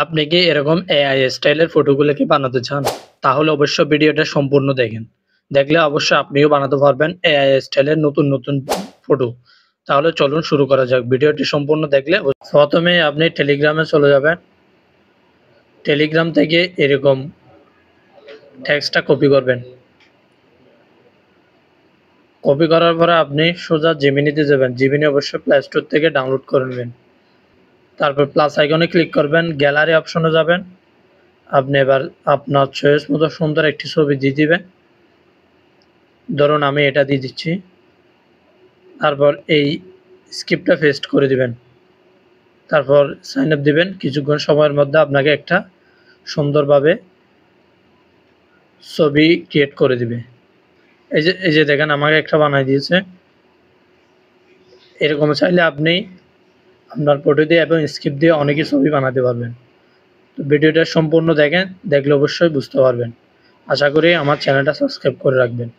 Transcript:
আপনি কি এরকম এআই স্টাইলের ফটোগুলোকে বানাতে চান? তাহলে অবশ্যই ভিডিওটা সম্পূর্ণ দেখেন। দেখলে অবশ্যই আপনিও বানাতে পারবেন এআই স্টাইলের নতুন ফটো। তাহলে চলুন শুরু করা যাক। ভিডিওটি সম্পূর্ণ দেখলে প্রথমেই আপনি টেলিগ্রামে চলে যাবেন। টেলিগ্রাম থেকে এরকম টেক্সটটা কপি করবেন। কপি করার পরে আপনি সোজা জেমিনিতে যাবেন। জেমিনি অবশ্যই প্লে স্টোর থেকে ডাউনলোড করে নেবেন। তারপর প্লাস আইকনে ক্লিক করবেন, গ্যালারি অপশনে যাবেন। আপনি এবার আপনার চয়েস মতো সুন্দর একটি ছবি দিয়ে দিবেন। ধরুন আমি এটা দিয়ে দিচ্ছি। তারপর এই স্ক্রিপ্টটা পেস্ট করে দিবেন। তারপর সাইন আপ দিবেন। কিছুক্ষণ সময়ের মধ্যে আপনাকে একটা সুন্দরভাবে ছবি ক্রিয়েট করে দিবে। এই যে দেখেন আমাকে একটা বানাই দিয়েছে। এরকম চাইলে আপনি আপনার ফটো দিয়ে এবং স্ক্রিপ্ট দিয়ে অনেকই ছবি বানাতে পারবেন। তো ভিডিওটা সম্পূর্ণ দেখেন, দেখলে অবশ্যই বুঝতে পারবেন। আশা করি আমার চ্যানেলটা সাবস্ক্রাইব করে রাখবেন।